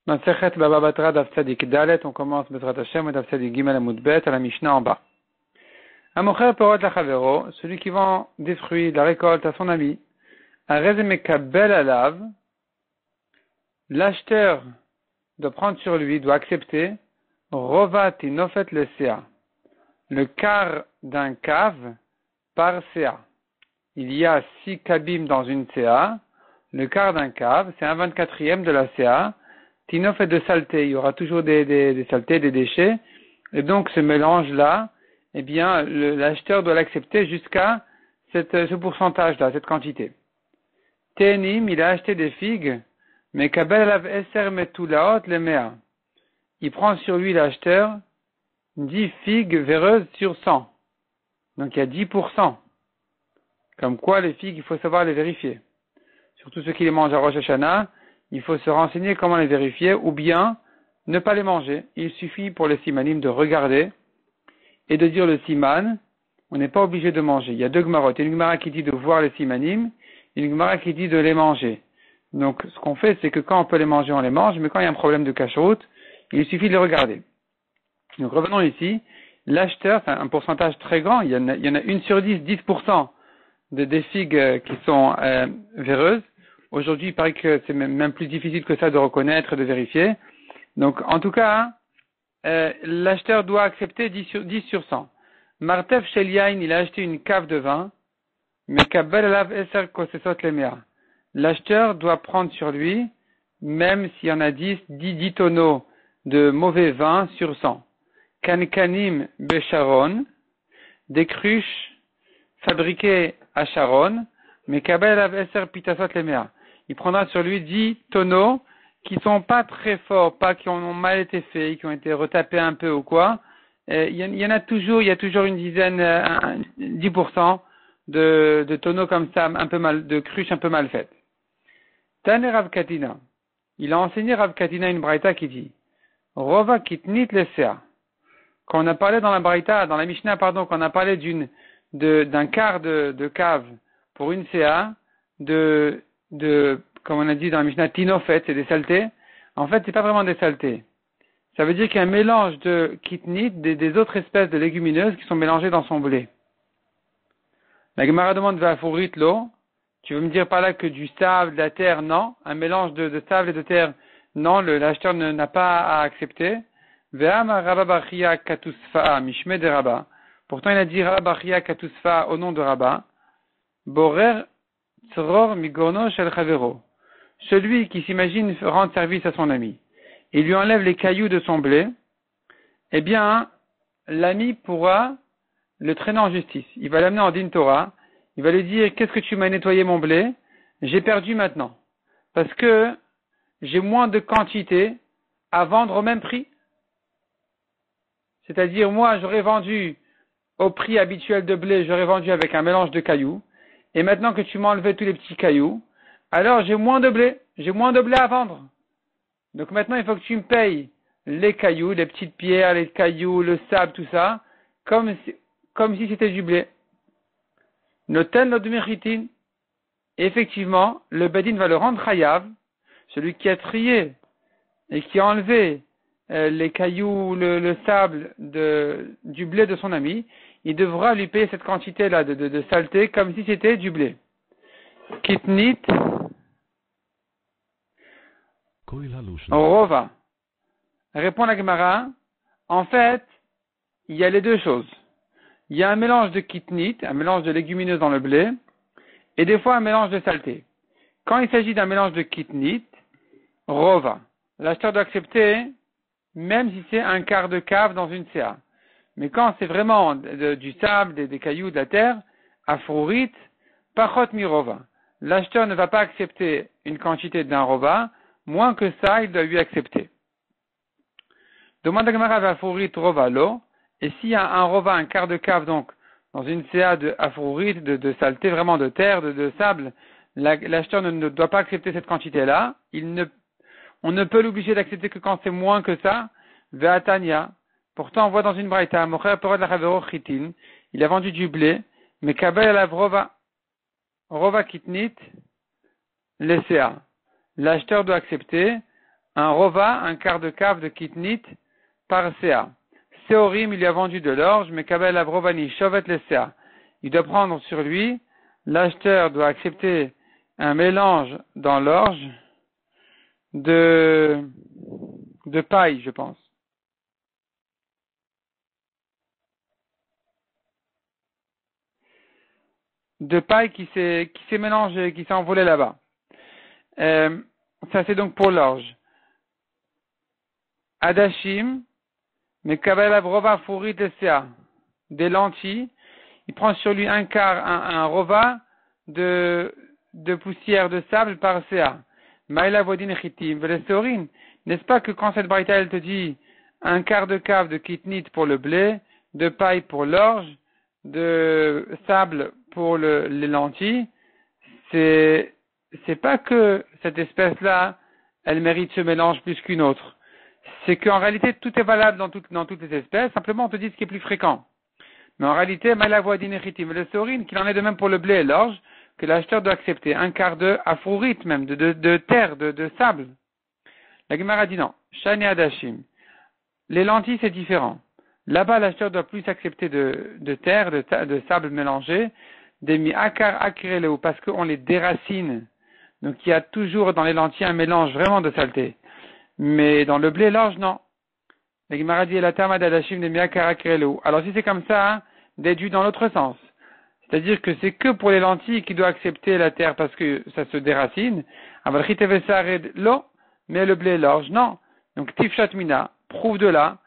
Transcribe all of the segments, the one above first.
Masechet Baba Batra Daf Tzadik Dalet, on commence Bezrat Hashem et Daf Tzadik Gimel Amud Bet à la Mishnah en bas. Amocher Perot Lachavero, celui qui vend des fruits, de la récolte à son ami, Arez Mekabel Alav, l'acheteur doit prendre sur lui, doit accepter, Rovat Inofet le Sea, le quart d'un cave par Sea. Il y a 6 kabim dans une Sea, le quart d'un cave, c'est un 24e de la Sea. Tino fait de saleté, il y aura toujours des saletés, des déchets, et donc ce mélange-là, eh bien, l'acheteur doit l'accepter jusqu'à ce pourcentage-là, cette quantité. Tenim, il a acheté des figues, mais kabel alav eser metulaot le mea. Il prend sur lui, l'acheteur, 10 figues véreuses sur 100. Donc il y a 10%. Comme quoi, les figues, il faut savoir les vérifier. Surtout ceux qui les mangent à Rosh Hashanah, il faut se renseigner comment les vérifier, ou bien ne pas les manger. Il suffit pour les simanim de regarder et de dire le siman. On n'est pas obligé de manger. Il y a 2 gmarot. Il y a une gmara qui dit de voir les simanim, et une gmara qui dit de les manger. Donc, ce qu'on fait, c'est que quand on peut les manger, on les mange, mais quand il y a un problème de kashrut, il suffit de les regarder. Donc, revenons ici. L'acheteur, c'est un pourcentage très grand. Il y en a 1 sur 10, 10% des figues qui sont véreuses. Aujourd'hui, il paraît que c'est même plus difficile que ça de reconnaître et de vérifier. Donc, en tout cas, l'acheteur doit accepter 10 sur 100. Martef Sheliain, il a acheté une cave de vin, mais Kabel Alav Eser Kosesot Lemea. L'acheteur doit prendre sur lui, même s'il y en a 10 tonneaux de mauvais vin sur 100. Kankanim Besharon, des cruches fabriquées à Sharon, mais Kabel Alav Eser Pitasot Lemea. Il prendra sur lui 10 tonneaux qui sont pas très forts, pas qui ont mal été faits, qui ont été retapés un peu ou quoi. Il y a toujours une dizaine, 10% de tonneaux comme ça, un peu mal, de cruches un peu mal faites. Tane Rav Katina. Il a enseigné Rav Katina une braïta qui dit, Rova kitnit lesea. Quand on a parlé dans la braïta, dans la Mishnah, quand on a parlé d'un quart de cave pour une CA, comme on a dit dans la Mishnah, tinofet, c'est des saletés. En fait, c'est pas vraiment des saletés. Ça veut dire qu'il y a un mélange de kitnit, des autres espèces de légumineuses qui sont mélangées dans son blé. La Gemara demande vafurit l'eau. Tu veux me dire par là que du sable, de la terre, non. Un mélange de sable et de terre, non, l'acheteur n'a pas à accepter. Ve'ama Rabba Bachia Katusfa, Mishme de Rabba. Pourtant, il a dit Rabba Bachia Katusfa au nom de Rabba. Borer Tzror Migorno Shel Chavero. Celui qui s'imagine rendre service à son ami, il lui enlève les cailloux de son blé, eh bien, l'ami pourra le traîner en justice. Il va l'amener en din Torah, il va lui dire, qu'est-ce que tu m'as nettoyé mon blé? J'ai perdu maintenant. Parce que j'ai moins de quantité à vendre au même prix. C'est-à-dire, moi, j'aurais vendu au prix habituel de blé, j'aurais vendu avec un mélange de cailloux, et maintenant que tu m'as enlevé tous les petits cailloux, alors j'ai moins de blé à vendre. Donc maintenant il faut que tu me payes les cailloux, les petites pierres, les cailloux, le sable, tout ça, comme si c'était du blé. Noten l'odmeritin. Effectivement, le bedin va le rendre chayav, celui qui a trié et qui a enlevé les cailloux, le sable du blé de son ami, il devra lui payer cette quantité-là de saleté comme si c'était du blé. Kitnit Rova. Répond la Gemara. En fait, il y a les deux choses. Il y a un mélange de kitnit, un mélange de légumineuses dans le blé, et des fois un mélange de saleté. Quand il s'agit d'un mélange de kitnit, Rova. L'acheteur doit accepter, même si c'est un quart de cave dans une CA. Mais quand c'est vraiment du sable, des cailloux, de la terre, afrourit, pachot mi Rova. L'acheteur ne va pas accepter une quantité d'un Rova, moins que ça, il doit lui accepter. Demande à Gemara vafourit Rova lo, et s'il y a un Rova, un quart de cave, donc, dans une CA de afrourit, de saleté, vraiment de terre, de sable, l'acheteur ne doit pas accepter cette quantité-là. On ne peut l'obliger d'accepter que quand c'est moins que ça. Ve'atania. Pourtant, on voit dans une braïta, Mocher Perot Lachavero Chitin, il a vendu du blé, mais Kabel Alav Rova Kitnit, les CA. L'acheteur doit accepter un rova, un quart de cave de kitnit par CA. Seorim, il lui a vendu de l'orge, mais Kabel Avrovani, Shovet le CA. Il doit prendre sur lui, l'acheteur doit accepter un mélange dans l'orge de paille, je pense. De paille qui s'est mélangée, qui s'est envolée là-bas. Ça c'est donc pour l'orge. Adashim, mais Kabel Avrova Fourit Sea, des lentilles, il prend sur lui un quart, un rova de poussière de sable par Sea. Maïla Vodin Chitim, Velestorin. N'est-ce pas que quand cette braïta elle te dit un quart de cave de kitnit pour le blé, de paille pour l'orge, de sable pour les lentilles, c'est pas que cette espèce-là, elle mérite ce mélange plus qu'une autre. C'est qu'en réalité, tout est valable dans toutes les espèces, simplement on te dit ce qui est plus fréquent. Mais en réalité, qu'il en est de même pour le blé et l'orge, que l'acheteur doit accepter un quart de afrourit même, de terre, de sable. La Gemara dit non. Shani Adashim. Les lentilles, c'est différent. Là-bas, l'acheteur doit plus accepter de terre, de sable mélangé, des mi-akar akireleu, parce qu'on les déracine. Donc, il y a toujours dans les lentilles un mélange vraiment de saleté. Mais dans le blé, l'orge, non. La Gemara dit la tama d'adashim des mi-akar akireleu. Alors, si c'est comme ça, déduit dans l'autre sens. C'est-à-dire que c'est que pour les lentilles qu'il doit accepter la terre parce que ça se déracine. L'eau, mais le blé et l'orge, non. Donc, tifshat mina, prouve de là,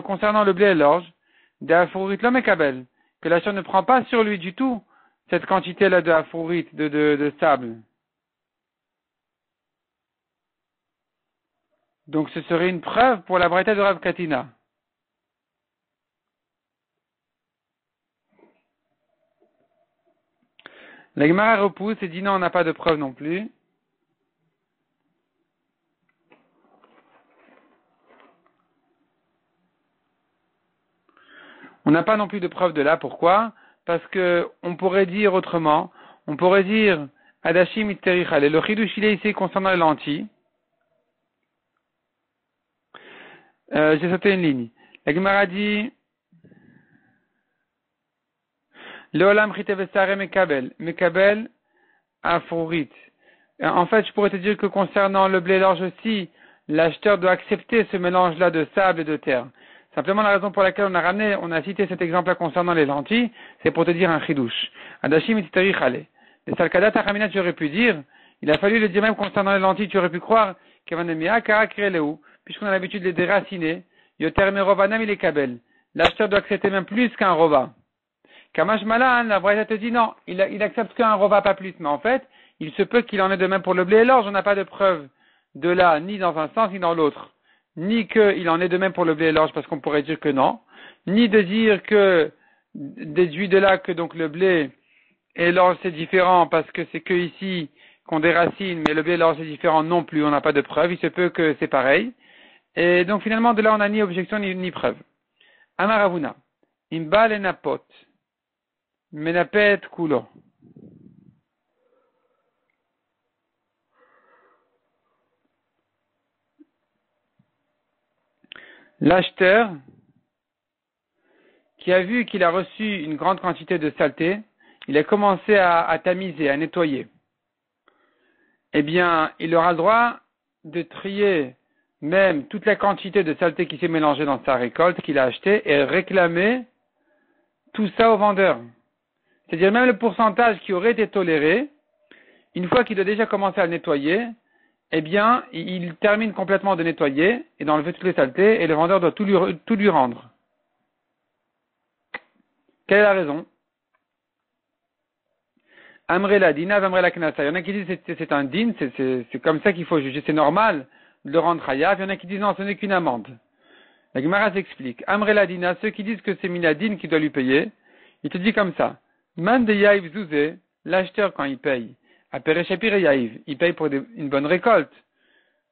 concernant le blé et l'orge, d'afourit l'homme et kabel, que l'acheteur ne prend pas sur lui du tout cette quantité-là de afourit, de sable. Donc, ce serait une preuve pour la braïta de Rav Katina. La Gemara repousse et dit non, on n'a pas de preuve non plus. On n'a pas non plus de preuve de là. Pourquoi? Parce que on pourrait dire autrement. On pourrait dire Adashim Itterichale. Le chidouch il est ici concernant les lentilles. J'ai sauté une ligne. La Gemara dit Leolam Chitevesare Mekabel Afourit. En fait, je pourrais te dire que concernant le blé et l'orge aussi, l'acheteur doit accepter ce mélange-là de sable et de terre. Simplement, la raison pour laquelle on a cité cet exemple-là concernant les lentilles, c'est pour te dire un chidouche. Adashim itzteri chale. Les salkadat achamina, tu aurais pu dire, il a fallu le dire même concernant les lentilles, tu aurais pu croire, puisqu'on a l'habitude de les déraciner, yoter merovanam il est kabel. L'acheteur doit accepter même plus qu'un rova. Kamash malan, la vraie te dit non, il accepte qu'un rova, pas plus, mais en fait, il se peut qu'il en ait de même pour le blé et l'orge, on n'a pas de preuve de là, ni dans un sens, ni dans l'autre. Ni qu'il en est de même pour le blé et l'orge, parce qu'on pourrait dire que non, ni de dire que, déduit de là que donc le blé et l'orge c'est différent, parce que c'est que ici qu'on déracine, mais le blé et l'orge c'est différent non plus, on n'a pas de preuve, il se peut que c'est pareil. Et donc finalement de là on n'a ni objection ni preuve. Amaravuna, imbal et napot, menapet kulo. L'acheteur, qui a vu qu'il a reçu une grande quantité de saleté, il a commencé à tamiser, à nettoyer. Eh bien, il aura le droit de trier même toute la quantité de saleté qui s'est mélangée dans sa récolte qu'il a achetée et réclamer tout ça au vendeur. C'est-à-dire même le pourcentage qui aurait été toléré, une fois qu'il a déjà commencé à le nettoyer, eh bien, il termine complètement de nettoyer et d'enlever toutes les saletés et le vendeur doit tout lui rendre. Quelle est la raison? Amrela dina, amrela knasa. Il y en a qui disent que c'est un din, c'est comme ça qu'il faut juger, c'est normal de le rendre chayav. Il y en a qui disent non, ce n'est qu'une amende. La Gemara s'explique. Amrela dina, ceux qui disent que c'est minadine qui doit lui payer, il te dit comme ça. Man de yaïv zouzé, l'acheteur quand il paye, à perechapir et yaïv, il paye pour une bonne récolte.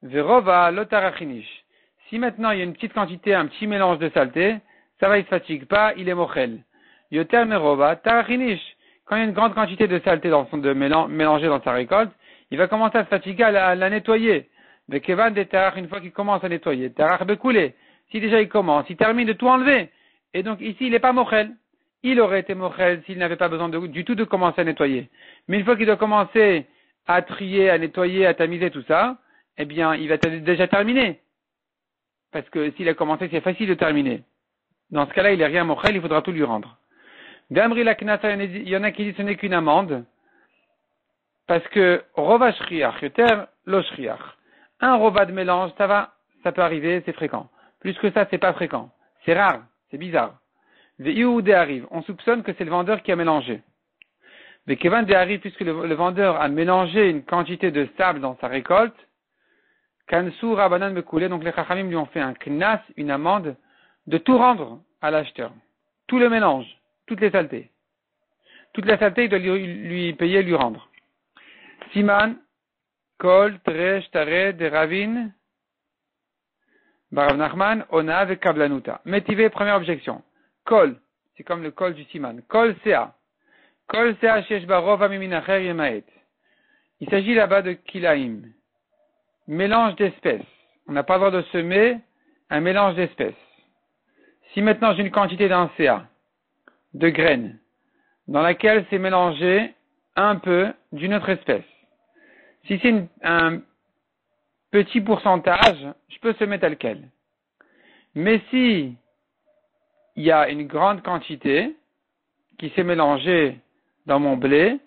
Verova lotarachinish. Si maintenant il y a une petite quantité, un petit mélange de saleté, ça va, il se fatigue pas, il est mochel. Yoter merova tarachinish. Quand il y a une grande quantité de saleté mélangée dans sa récolte, il va commencer à se fatiguer à la nettoyer. Mais Kevan de Terach, une fois qu'il commence à nettoyer, Terach Bekoulé, si déjà il commence, il termine de tout enlever. Et donc ici, il n'est pas mochel. Il aurait été mochel s'il n'avait pas besoin du tout de commencer à nettoyer. Mais une fois qu'il doit commencer à trier, à nettoyer, à tamiser tout ça, eh bien, il va déjà terminer. Parce que s'il a commencé, c'est facile de terminer. Dans ce cas-là, il n'est rien mochel, il faudra tout lui rendre. D'Amri la Knasa, il y en a qui disent que ce n'est qu'une amende. Parce que Rova Shriach, Yoter Lo Shriach. Un Rova de mélange, ça va, ça peut arriver, c'est fréquent. Plus que ça, c'est pas fréquent. C'est rare, c'est bizarre. Ve'Yehude arrive. On soupçonne que c'est le vendeur qui a mélangé. Ve'Kevan de arrive, puisque le vendeur a mélangé une quantité de sable dans sa récolte. Kansu Rabanan Mekoulé, donc les Chachamim lui ont fait un knas, une amende, de tout rendre à l'acheteur. Tout le mélange, toutes les saletés. Toute la saleté, il doit lui payer, lui rendre. Siman, Kol, Tresh, Tare, de Ravin, Barav Nachman, Onav et Kablanuta. Métivé, première objection. Kol, c'est comme le kol du Siman. Kol, Sea. Kol, Sea, Shesh Barov, Amiminacher, Yemaet. Il s'agit là-bas de Kilaim. Mélange d'espèces. On n'a pas le droit de semer un mélange d'espèces. Si maintenant j'ai une quantité d'un Sea, de graines, dans laquelle c'est mélangé un peu d'une autre espèce. Si c'est un petit pourcentage, je peux semer tel quel. Mais si il y a une grande quantité qui s'est mélangée dans mon blé,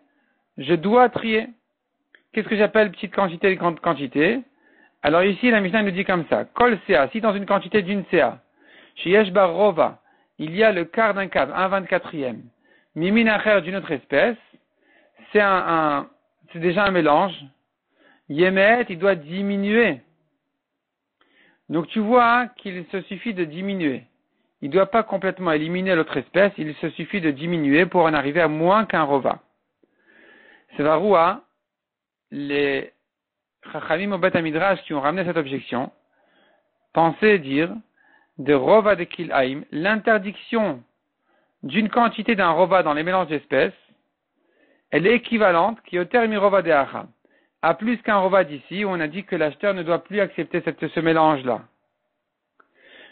je dois trier. Qu'est-ce que j'appelle petite quantité et grande quantité? Alors ici, la Mishnah nous dit comme ça. Kol Sea, si dans une quantité d'une Sea, chez Yesh Bar Rova, il y a le quart d'un cave, 1/24, Mimin Acher d'une autre espèce, c'est déjà un mélange. Yemet, il doit diminuer. Donc tu vois qu'il se suffit de diminuer. Il ne doit pas complètement éliminer l'autre espèce, il se suffit de diminuer pour en arriver à moins qu'un rova. C'est Varoua, les Chachamim au Bet Midrash qui ont ramené cette objection, pensaient dire de rova de Kil'aim, l'interdiction d'une quantité d'un rova dans les mélanges d'espèces, elle est équivalente qui au terme rova de Acha. À plus qu'un rova d'ici, où on a dit que l'acheteur ne doit plus accepter ce mélange-là.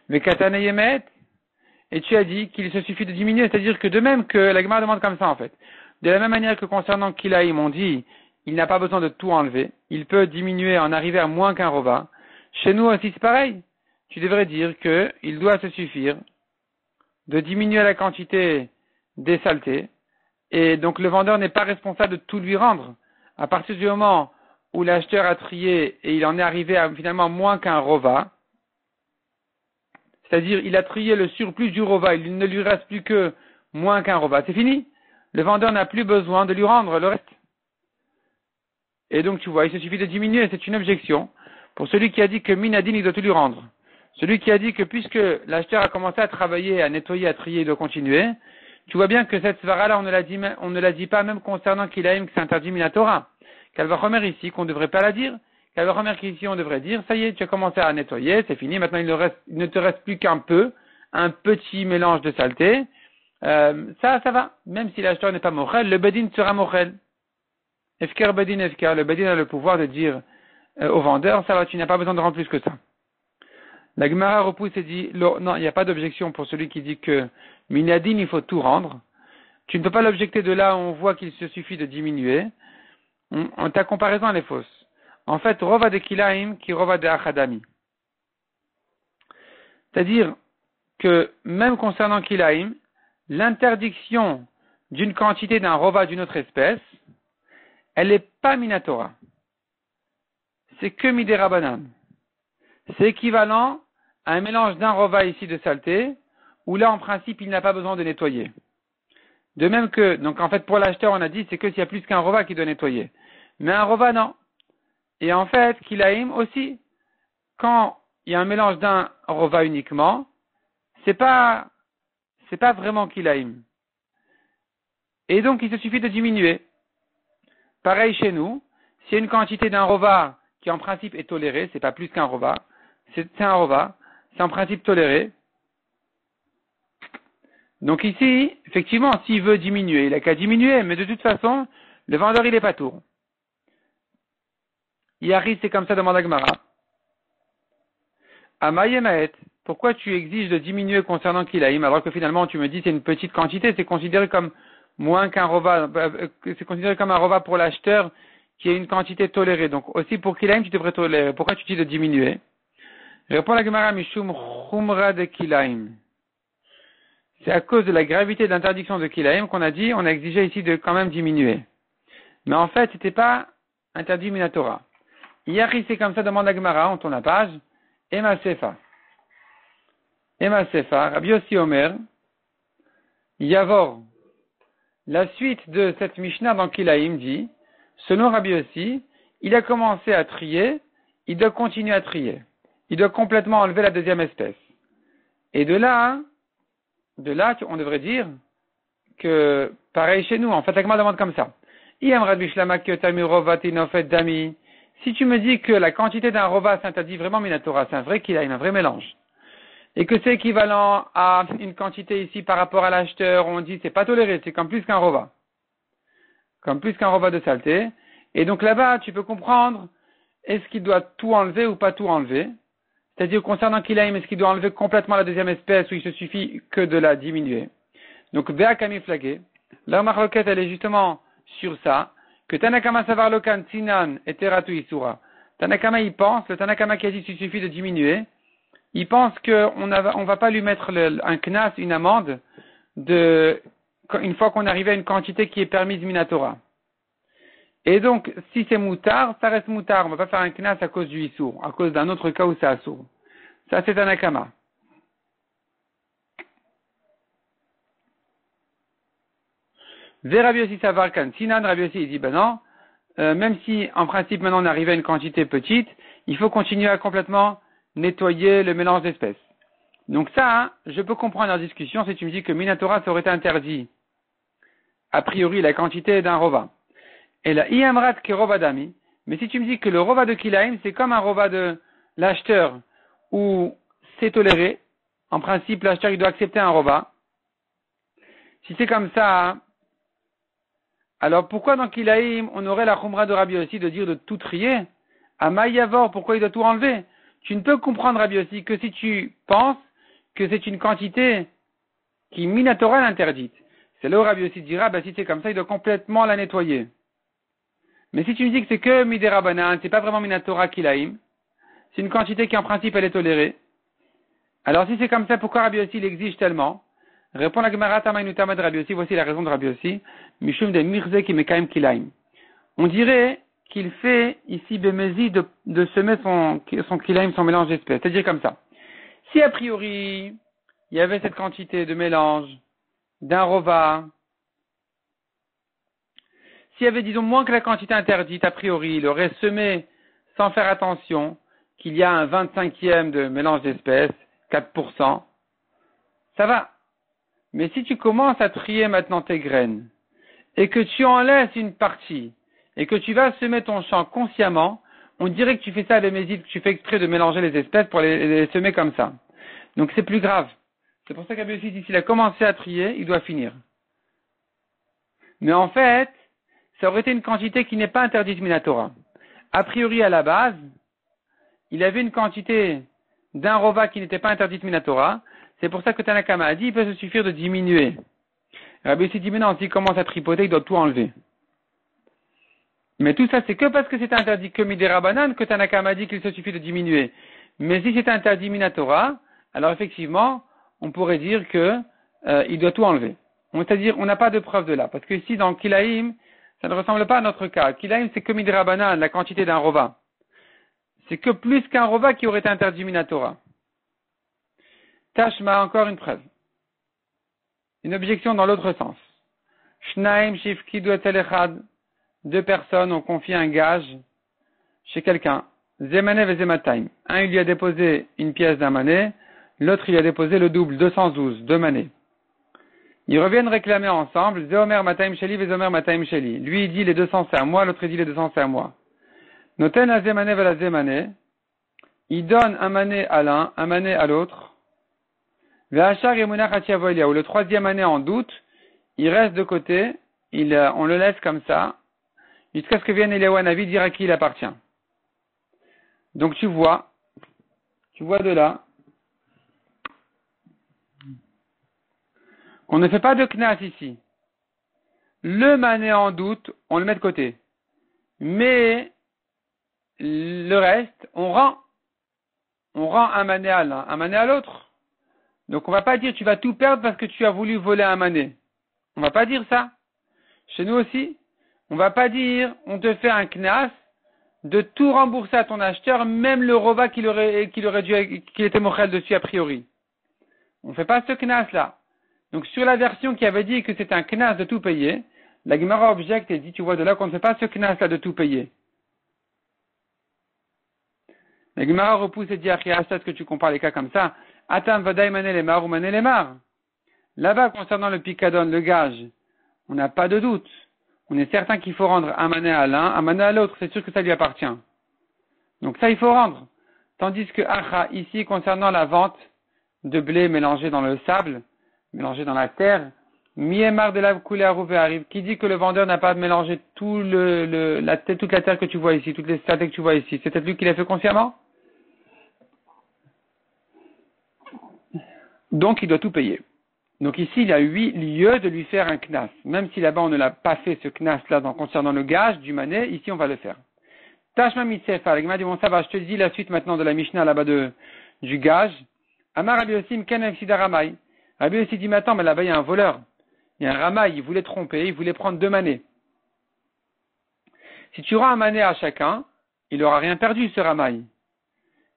Mais Katane Yemet, et tu as dit qu'il se suffit de diminuer, c'est-à-dire que de même que la Gemara demande comme ça en fait. De la même manière que concernant Kilaïm, on dit, il n'a pas besoin de tout enlever, il peut diminuer, en arriver à moins qu'un rova. Chez nous aussi c'est pareil. Tu devrais dire qu'il doit se suffire de diminuer la quantité des saletés, et donc le vendeur n'est pas responsable de tout lui rendre. À partir du moment où l'acheteur a trié et il en est arrivé à finalement moins qu'un rova, c'est-à-dire il a trié le surplus du rova, il ne lui reste plus que moins qu'un rova, c'est fini. Le vendeur n'a plus besoin de lui rendre le reste. Et donc tu vois, il se suffit de diminuer, c'est une objection pour celui qui a dit que Minadine il doit tout lui rendre. Celui qui a dit que puisque l'acheteur a commencé à travailler, à nettoyer, à trier, il doit continuer, tu vois bien que cette svara-là, on ne la dit pas même concernant Kilaïm, que c'est interdit Minatora. Kalvachomer ici, qu'on ne devrait pas la dire. Kalvachomer qu'ici, on devrait dire, ça y est, tu as commencé à nettoyer, c'est fini, maintenant il ne te reste plus qu'un petit mélange de saleté. Ça va. Même si l'acheteur n'est pas mochel, le bedin sera mochel. Efker bedin efker, le bedin a le pouvoir de dire au vendeur, ça va, tu n'as pas besoin de rendre plus que ça. La Gemara repousse et dit, non, il n'y a pas d'objection pour celui qui dit que Minadine, il faut tout rendre. Tu ne peux pas l'objecter de là où on voit qu'il se suffit de diminuer. Ta comparaison, elle est fausse. En fait, Rova de Kilaim qui Rova de Achadami. C'est-à-dire que même concernant Kilaim, l'interdiction d'une quantité d'un Rova d'une autre espèce, elle n'est pas Minatora. C'est que Miderabanan. C'est équivalent à un mélange d'un Rova ici de saleté, où là, en principe, il n'a pas besoin de nettoyer. De même que, donc en fait, pour l'acheteur, on a dit, c'est que s'il y a plus qu'un Rova qui doit nettoyer. Mais un Rova, non. Et en fait, Kilaïm aussi, quand il y a un mélange d'un Rova uniquement, c'est pas vraiment Kilaïm. Et donc, il se suffit de diminuer. Pareil chez nous, s'il y a une quantité d'un Rova qui en principe est tolérée, c'est pas plus qu'un Rova, c'est un Rova, c'est en principe toléré. Donc ici, effectivement, s'il veut diminuer, il n'a qu'à diminuer, mais de toute façon, le vendeur, il est pas tour. Yari, c'est comme ça, demande la Gemara. Amayemaet, pourquoi tu exiges de diminuer concernant Kilaïm, alors que finalement tu me dis c'est une petite quantité, c'est considéré comme moins qu'un rova, c'est considéré comme un rova pour l'acheteur qui est une quantité tolérée. Donc aussi pour Kilaïm tu devrais tolérer. Pourquoi tu dis de diminuer? Répond la Gemara Mishum Chumra de Kilaïm. C'est à cause de la gravité de l'interdiction de Kilaïm qu'on a dit, on a exigé ici de quand même diminuer. Mais en fait, c'était pas interdit Minatora. Yari, c'est comme ça, demande la Gemara, on tourne la page. Ema Sefa, Rabbi Yossi Omer, Yavor. La suite de cette Mishnah dans Kilaïm dit, selon Rabbi Yossi, il a commencé à trier, il doit continuer à trier. Il doit complètement enlever la deuxième espèce. Et de là, on devrait dire que, pareil chez nous, en fait, la Gemara demande comme ça. Si tu me dis que la quantité d'un rova s'interdit vraiment minatora, c'est un vrai Kilaïm, un vrai mélange, et que c'est équivalent à une quantité ici par rapport à l'acheteur, on dit c'est pas toléré, c'est comme plus qu'un rova de saleté, et donc là-bas tu peux comprendre est-ce qu'il doit tout enlever ou pas tout enlever, c'est-à-dire concernant Kilaïm, est-ce qu'il doit enlever complètement la deuxième espèce ou il se suffit que de la diminuer. Donc Béa Kami Flagué, la marloquette elle est justement sur ça, que Tanakama Savar Lokan Sinan et Teratu Isura. Tanakama il pense, le Tanakama qui a dit qu'il suffit de diminuer, il pense qu'on va pas lui mettre un knas, une amende, une fois qu'on arrive à une quantité qui est permise minatora. Et donc, si c'est moutard, ça reste moutard. On va pas faire un knas à cause du issour, à cause d'un autre cas où c'est assour. Ça, c'est Tanakama. Ve Rabbi Yossi Savar Kan Sinan, Rabbi Yossi, il dit, ben non, même si, en principe, maintenant on arrive à une quantité petite, il faut continuer à complètement nettoyer le mélange d'espèces. Donc ça, je peux comprendre la discussion si tu me dis que Minatora, ça aurait été interdit. A priori, la quantité d'un rova. Et la Iyamrat ke rova dami, mais si tu me dis que le rova de Kilaïm, c'est comme un rova de l'acheteur, où c'est toléré, en principe, l'acheteur, il doit accepter un rova. Si c'est comme ça, alors pourquoi dans Kilaïm, on aurait la Khumra de Rabbi Yossi de dire de tout trier? À Maïavor, pourquoi il doit tout enlever? Tu ne peux comprendre Rabbi Yossi que si tu penses que c'est une quantité qui minatora l'interdite. C'est là où Rabbi Yossi dira, si c'est comme ça, il doit complètement la nettoyer. Mais si tu me dis que c'est que midera banan, c'est pas vraiment minatora Kilaïm, c'est une quantité qui en principe elle est tolérée. Alors si c'est comme ça, pourquoi Rabbi Yossi l'exige tellement? Répond la Gemara Tamainutama de Rabbi Yossi, voici la raison de Rabbi Yossi. Mishum de Mirze qui mekaim Kilaïm. On dirait qu'il fait ici Bémézi de semer son Kilaïm, son mélange d'espèces. C'est-à-dire comme ça. Si a priori, il y avait cette quantité de mélange d'un rova, s'il y avait, disons, moins que la quantité interdite, a priori, il aurait semé sans faire attention qu'il y a un 25e de mélange d'espèces, 4%, ça va. Mais si tu commences à trier maintenant tes graines, et que tu en laisses une partie, et que tu vas semer ton champ consciemment, on dirait que tu fais ça à l'hémésite, que tu fais exprès de mélanger les espèces pour les semer comme ça. Donc c'est plus grave. C'est pour ça qu'Abbi Yossi dit, s'il a commencé à trier, il doit finir. Mais en fait, ça aurait été une quantité qui n'est pas interdite minatora. A priori, à la base, il avait une quantité d'un rova qui n'était pas interdite minatora. C'est pour ça que Tanakama a dit, il peut se suffire de diminuer. Rabbi Yossi dit, mais non, s'il commence à tripoter, il doit tout enlever. Mais tout ça, c'est que parce que c'est interdit que midera banan que Tanakama a dit qu'il se suffit de diminuer. Mais si c'est interdit minatora, alors effectivement, on pourrait dire que il doit tout enlever. C'est-à-dire, on n'a pas de preuve de là. Parce que ici, dans Kilaïm, ça ne ressemble pas à notre cas. Kilaïm, c'est que midera banan, la quantité d'un rova. C'est que plus qu'un rova qui aurait été interdit minatora. Tashma, encore une preuve. Une objection dans l'autre sens. Shnaim shifkidu etel echad. 2 personnes ont confié un gage chez quelqu'un. Zemane ve zemataim. Un, il lui a déposé une pièce d'un mané. L'autre, il lui a déposé le double, 212, 2 manés. Ils reviennent réclamer ensemble. Zeomer mataim sheli ve zeomer mataim sheli. Lui, il dit les 200 c'est à moi. L'autre, il dit les 200 c'est à moi. Noten a zemane ve la zemane. Il donne un mané à l'un, un mané à l'autre. Ve'achar yemunach atiavolia. Ou le 3e mané en doute, il reste de côté. On le laisse comme ça. Jusqu'à ce que vienne Eliaou Hanavi dire à qui il appartient. Donc tu vois de là qu'on ne fait pas de knas ici. Le mané en doute, on le met de côté. Mais le reste, on rend un mané à l'un, un mané à l'autre. Donc on va pas dire tu vas tout perdre parce que tu as voulu voler un mané. On va pas dire ça. Chez nous aussi, on va pas dire on te fait un knas de tout rembourser à ton acheteur, même le rova qu'il était mochel dessus a priori. On fait pas ce knas là. Donc sur la version qui avait dit que c'est un knas de tout payer, la Gemara objecte et dit tu vois de là qu'on ne fait pas ce knas là de tout payer. La Gemara repousse et dit est-ce que tu compares les cas comme ça? Atam vadaï mané les mar ou mané les mar. Là-bas concernant le picadon, le gage, on n'a pas de doute. On est certain qu'il faut rendre un mané à l'un, un mané à l'autre, c'est sûr que ça lui appartient. Donc ça il faut rendre. Tandis que acha ici concernant la vente de blé mélangé dans le sable, mélangé dans la terre, miemar de la coulée à rouvé arrive, qui dit que le vendeur n'a pas mélangé toute la terre que tu vois ici, toutes les saletés que tu vois ici. C'est peut-être lui qui l'a fait consciemment? Donc il doit tout payer. Donc ici il y a 8 lieux de lui faire un knas. Même si là-bas on ne l'a pas fait ce knas là concernant le gage du mané, ici on va le faire. Tashma mitsefa, la Gemara dit bon ça va, je te dis la suite maintenant de la Mishnah là-bas du gage. Amar Rabbi Yossi ken efsida ramai. Rabbi Yossi dit mais attends, mais là-bas il y a un voleur. Il y a un ramai, il voulait tromper, il voulait prendre 2 manés. Si tu rends un mané à chacun, il n'aura rien perdu ce ramai.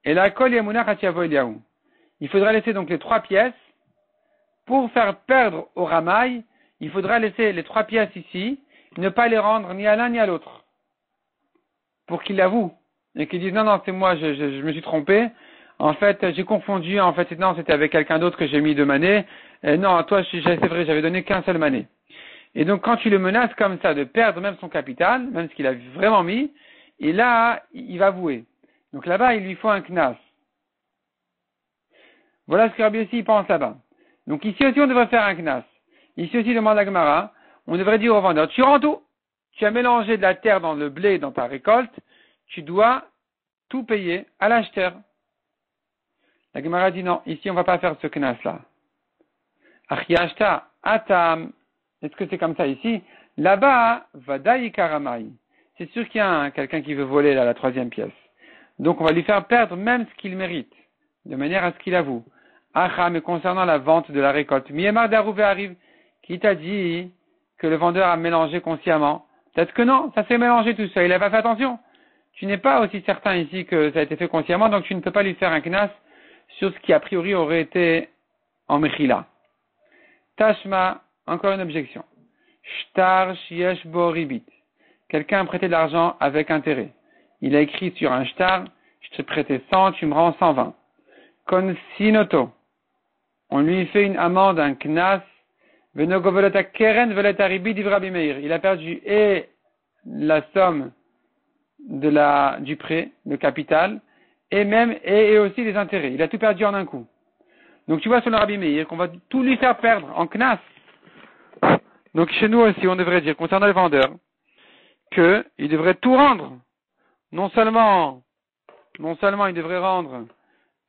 Et la kol yamuna chatiavo eliaou. Il faudra laisser donc les 3 pièces. Pour faire perdre au ramai, il faudra laisser les 3 pièces ici, ne pas les rendre ni à l'un ni à l'autre. Pour qu'il l'avoue. Et qu'il dise non, c'est moi, je me suis trompé. En fait, j'ai confondu. En fait, non, c'était avec quelqu'un d'autre que j'ai mis 2 manés. Non, toi, c'est vrai, j'avais donné qu'un seul mané. Et donc, quand tu le menaces comme ça de perdre même son capital, même ce qu'il a vraiment mis, et là, il va avouer. Donc là-bas, il lui faut un knas. Voilà ce que Rabbi Yossi pense là-bas. Donc ici aussi, on devrait faire un knas. Ici aussi, demande la Gemara, on devrait dire au vendeur, tu rends tout. Tu as mélangé de la terre dans le blé, dans ta récolte, tu dois tout payer à l'acheteur. La Gemara dit non, ici, on ne va pas faire ce knas-là. Achiashta, atam. Est-ce que c'est comme ça ici? Là-bas, vadaï karamai. C'est sûr qu'il y a quelqu'un qui veut voler là, la 3e pièce. Donc on va lui faire perdre même ce qu'il mérite, de manière à ce qu'il avoue. Acha, mais concernant la vente de la récolte, Miemar Darouvé arrive, qui t'a dit que le vendeur a mélangé consciemment. Peut-être que non, ça s'est mélangé tout seul, il n'a pas fait attention. Tu n'es pas aussi certain ici que ça a été fait consciemment, donc tu ne peux pas lui faire un knas sur ce qui a priori aurait été en mechila. Tashma, encore une objection. Shtar shiesh bo ribit. Quelqu'un a prêté de l'argent avec intérêt. Il a écrit sur un shtar, je te prêtais 100, tu me rends 120. Consinoto. On lui fait une amende, un knas. Venogovolata keren veleta ribit d'Ivrabi Meir. Il a perdu et la somme du prêt, le capital, et aussi les intérêts. Il a tout perdu en un coup. Donc tu vois sur le Rabbi Meir qu'on va tout lui faire perdre en knas. Donc chez nous aussi, on devrait dire, concernant le vendeur, qu'il devrait tout rendre. Non seulement il devrait rendre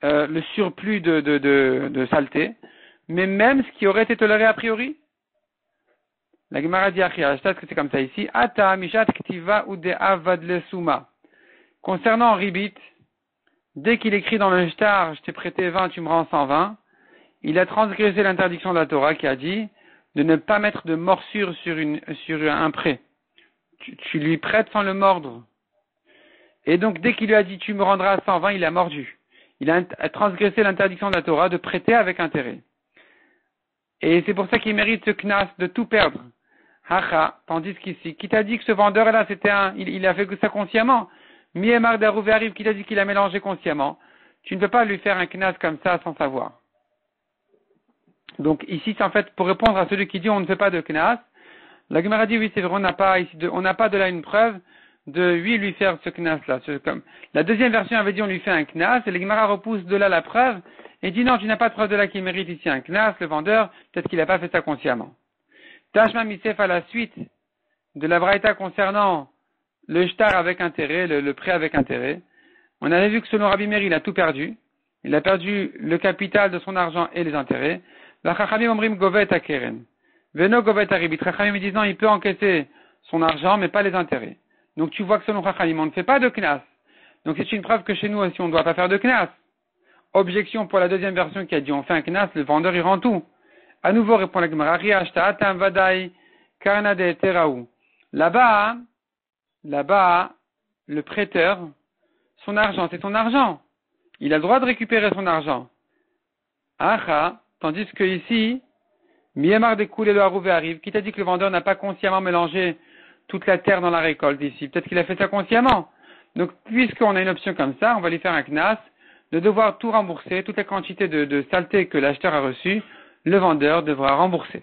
le surplus de saleté, mais même ce qui aurait été toléré a priori. La Gemara dit que c'est comme ça ici. Ata mishat ktiva ou de avad le suma. Concernant Ribit, dès qu'il écrit dans le shtar, je t'ai prêté 20, tu me rends 120, il a transgressé l'interdiction de la Torah qui a dit de ne pas mettre de morsure sur un prêt. Tu lui prêtes sans le mordre. Et donc, dès qu'il lui a dit tu me rendras 120, il a mordu. Il a transgressé l'interdiction de la Torah de prêter avec intérêt. Et c'est pour ça qu'il mérite ce knas de tout perdre. Hacha, tandis qu'ici, qui t'a dit que ce vendeur-là, il a fait ça consciemment. Miemar Darouvé arrive, qui t'a dit qu'il a mélangé consciemment. Tu ne peux pas lui faire un knas comme ça sans savoir. Donc ici, c'est en fait pour répondre à celui qui dit on ne fait pas de knas. La Gemara dit oui, c'est vrai, on n'a pas de là une preuve de lui faire ce knas-là. La deuxième version avait dit on lui fait un knas, et la Gemara repousse de là la preuve, et dit non, tu n'as pas de preuve de là qui mérite ici un knas, le vendeur, peut-être qu'il n'a pas fait ça consciemment. Tashma Misef à la suite de la braïta concernant le shtar avec intérêt, le prêt avec intérêt. On avait vu que selon Rabbi Meir, il a tout perdu. Il a perdu le capital de son argent et les intérêts. La Chachamim omrim govet akeren. Veno govet aribit. Chachamim disant, il peut encaisser son argent, mais pas les intérêts. Donc tu vois que selon Chachamim, on ne fait pas de knas. Donc c'est une preuve que chez nous aussi, on ne doit pas faire de knas. Objection pour la deuxième version qui a dit, on fait un knas, le vendeur, il rend tout. À nouveau, répond la Gemara, Riashta atam vadai karna de teraou. Là-bas, le prêteur, son argent, c'est son argent. Il a le droit de récupérer son argent. Acha, tandis que ici, Miyamar de Koul et le Harouvé arrive, qui t'a dit que le vendeur n'a pas consciemment mélangé toute la terre dans la récolte ici. Peut-être qu'il a fait ça consciemment. Donc, puisqu'on a une option comme ça, on va lui faire un knas, de devoir tout rembourser, toute la quantité de saleté que l'acheteur a reçue, le vendeur devra rembourser.